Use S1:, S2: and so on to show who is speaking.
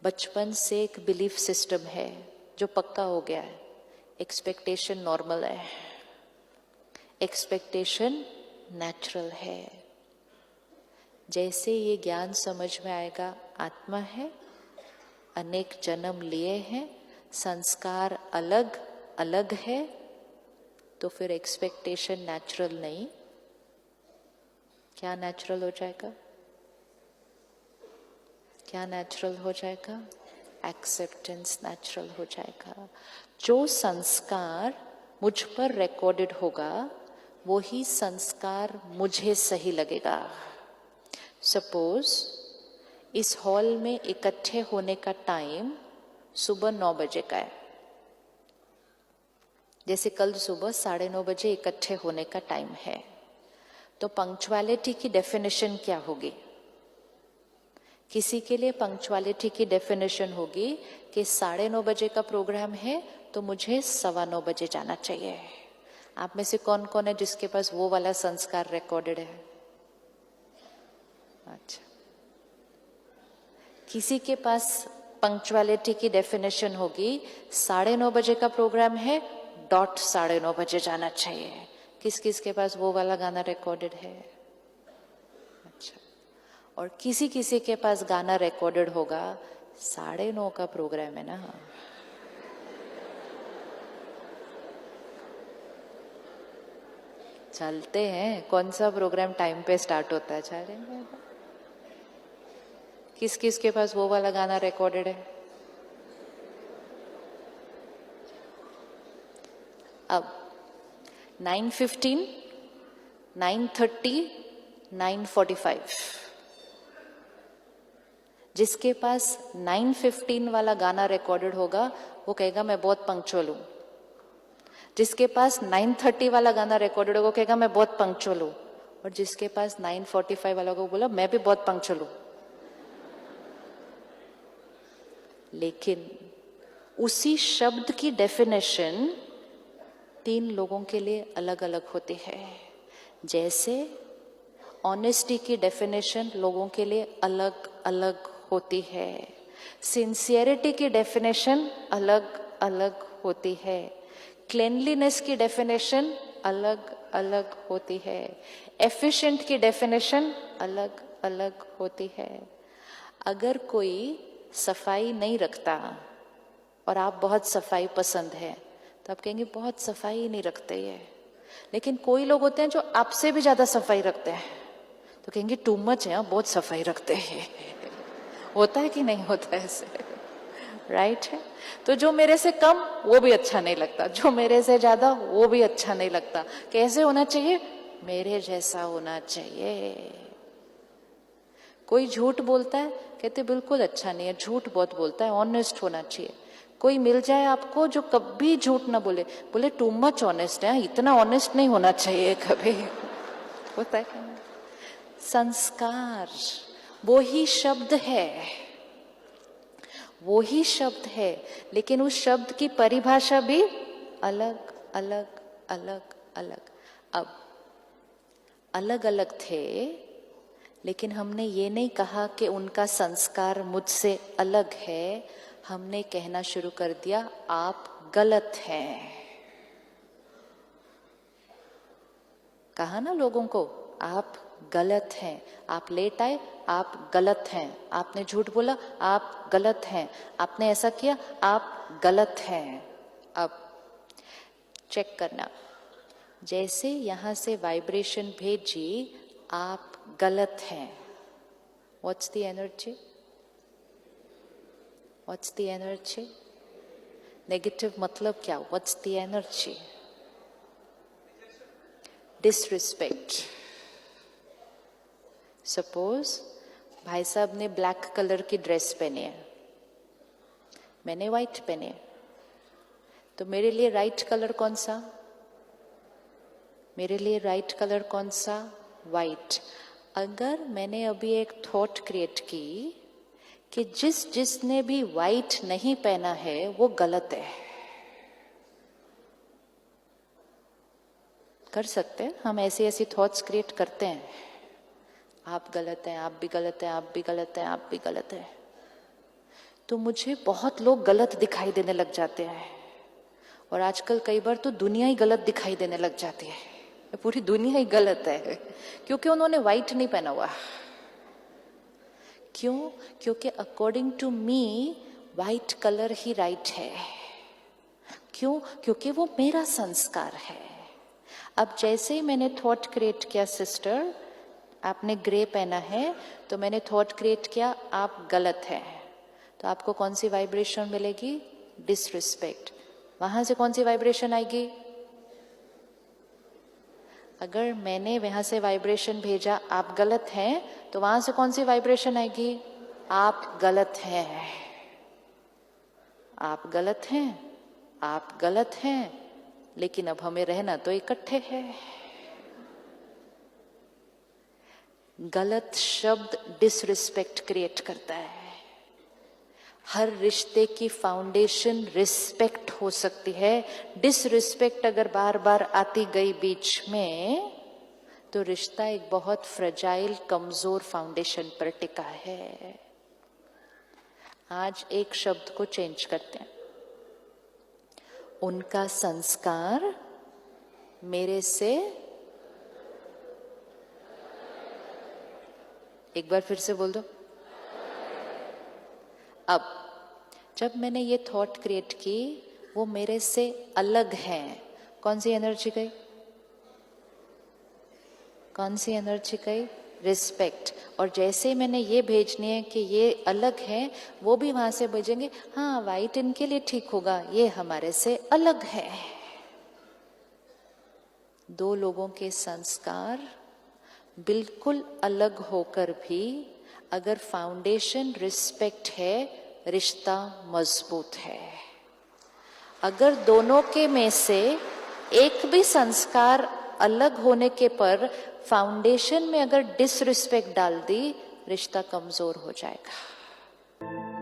S1: बचपन से एक बिलीफ सिस्टम है जो पक्का हो गया है, एक्सपेक्टेशन नॉर्मल है, एक्सपेक्टेशन नेचुरल है। जैसे ये ज्ञान समझ में आएगा, आत्मा है, अनेक जन्म लिए हैं, संस्कार अलग अलग है, तो फिर एक्सपेक्टेशन नेचुरल नहीं, क्या नेचुरल हो जाएगा? क्या नेचुरल हो जाएगा? एक्सेप्टेंस नेचुरल हो जाएगा। जो संस्कार मुझ पर रिकॉर्डेड होगा वही संस्कार मुझे सही लगेगा। सपोज इस हॉल में इकट्ठे होने का टाइम सुबह 9 बजे का है, जैसे कल सुबह 9:30 बजे इकट्ठे होने का टाइम है, तो पंक्चुअलिटी की डेफिनेशन क्या होगी? किसी के लिए पंक्चुअलिटी की डेफिनेशन होगी कि 9:30 बजे का प्रोग्राम है तो मुझे 9:15 बजे जाना चाहिए। आप में से कौन कौन है जिसके पास वो वाला संस्कार रिकॉर्डेड है? अच्छा, किसी के पास पंक्चुअलिटी की डेफिनेशन होगी 9:30 बजे का प्रोग्राम है, डॉट 9:30 बजे जाना चाहिए। किस किस के पास वो वाला गाना रिकॉर्डेड है? अच्छा, और किसी किसी के पास गाना रिकॉर्डेड होगा 9:30 का प्रोग्राम है ना, चलते हैं, कौन सा प्रोग्राम टाइम पे स्टार्ट होता है, चलेंगे। किस किस के पास वो वाला गाना रिकॉर्डेड है? अब 9:15, 9:30, 9:45, जिसके पास 9:15 वाला गाना रिकॉर्डेड होगा वो कहेगा मैं बहुत पंक्चुअल हूं। जिसके पास 9:30 वाला गाना रिकॉर्डेड होगा वो कहेगा मैं बहुत पंक्चुअल हूं। और जिसके पास 9:45 वाला को बोला मैं भी बहुत पंक्चुअल हूं। लेकिन उसी शब्द की डेफिनेशन 3 लोगों के लिए अलग अलग होती है। जैसे ऑनेस्टी की डेफिनेशन लोगों के लिए अलग अलग होती है, सिंसियरिटी की डेफिनेशन अलग अलग होती है, क्लेनलीनेस की डेफिनेशन अलग अलग होती है, एफिशिएंट की डेफिनेशन अलग अलग होती है। अगर कोई सफाई नहीं रखता और आप बहुत सफाई पसंद है तो आप कहेंगे बहुत सफाई नहीं रखते ये। लेकिन कोई लोग होते हैं जो आपसे भी ज्यादा सफाई रखते हैं तो कहेंगे टू मच है, बहुत सफाई रखते हैं। होता है कि नहीं होता है ऐसे? राइट है। तो जो मेरे से कम वो भी अच्छा नहीं लगता, जो मेरे से ज्यादा वो भी अच्छा नहीं लगता। कैसे होना चाहिए? मेरे जैसा होना चाहिए। कोई झूठ बोलता है, कहते बिल्कुल अच्छा नहीं है, झूठ बहुत बोलता है, ऑनेस्ट होना चाहिए। कोई मिल जाए आपको जो कभी झूठ ना बोले, बोले टू मच ऑनेस्ट है, इतना ऑनेस्ट नहीं होना चाहिए कभी। होता है क्या? संस्कार वो ही शब्द है, वो ही शब्द है, लेकिन उस शब्द की परिभाषा भी अलग अलग अलग अलग। अब अलग अलग थे, लेकिन हमने ये नहीं कहा कि उनका संस्कार मुझसे अलग है। हमने कहना शुरू कर दिया आप गलत हैं। कहा ना लोगों को आप गलत हैं। आप लेट आए, आप गलत हैं। आपने झूठ बोला, आप गलत हैं। आपने ऐसा किया, आप गलत हैं। अब चेक करना, जैसे यहां से वाइब्रेशन भेजी आप गलत हैं, what's the energy? What's the energy? Negative मतलब क्या? What's the energy? Disrespect. Suppose भाई साहब ने ब्लैक कलर की ड्रेस पहनी है, मैंने व्हाइट पहनी है, तो मेरे लिए राइट कलर कौन सा? मेरे लिए राइट कलर कौन सा? व्हाइट। अगर मैंने अभी एक थॉट क्रिएट की कि जिसने भी व्हाइट नहीं पहना है वो गलत है, कर सकते हैं हम, ऐसी ऐसी थॉट्स क्रिएट करते हैं। आप गलत हैं, आप भी गलत हैं, आप भी गलत हैं, आप भी गलत हैं। तो मुझे बहुत लोग गलत दिखाई देने लग जाते हैं, और आजकल कई बार तो दुनिया ही गलत दिखाई देने लग जाती है। पूरी दुनिया ही गलत है क्योंकि उन्होंने व्हाइट नहीं पहना हुआ। क्यों? क्योंकि according to me white colour ही राइट है। क्यों? क्योंकि वो मेरा संस्कार है। अब जैसे ही मैंने थॉट क्रिएट किया, सिस्टर आपने ग्रे पहना है, तो मैंने थॉट क्रिएट किया आप गलत हैं, तो आपको कौन सी वाइब्रेशन मिलेगी? डिसरिस्पेक्ट। वहां से कौन सी वाइब्रेशन आएगी? अगर मैंने वहां से वाइब्रेशन भेजा आप गलत हैं, तो वहां से कौन सी वाइब्रेशन आएगी? आप गलत हैं, आप गलत हैं, आप गलत हैं, लेकिन अब हमें रहना तो इकट्ठे है। गलत शब्द डिसरिस्पेक्ट क्रिएट करता है। हर रिश्ते की फाउंडेशन रिस्पेक्ट हो सकती है। डिसरिस्पेक्ट अगर बार बार आती गई बीच में, तो रिश्ता एक बहुत फ्रेजाइल, कमजोर फाउंडेशन पर टिका है। आज एक शब्द को चेंज करते हैं। उनका संस्कार मेरे से, एक बार फिर से बोल दो। अब जब मैंने ये थॉट क्रिएट की, वो मेरे से अलग हैं, कौन सी एनर्जी गई? कौन सी एनर्जी गई? रिस्पेक्ट। और जैसे ही मैंने ये भेजनी है कि ये अलग है, वो भी वहां से भेजेंगे हाँ वाइट इनके लिए ठीक होगा, ये हमारे से अलग है। दो लोगों के संस्कार बिल्कुल अलग होकर भी अगर फाउंडेशन रिस्पेक्ट है, रिश्ता मजबूत है। अगर दोनों के में से एक भी संस्कार अलग होने के पर फाउंडेशन में अगर डिसरिस्पेक्ट डाल दी, रिश्ता कमजोर हो जाएगा।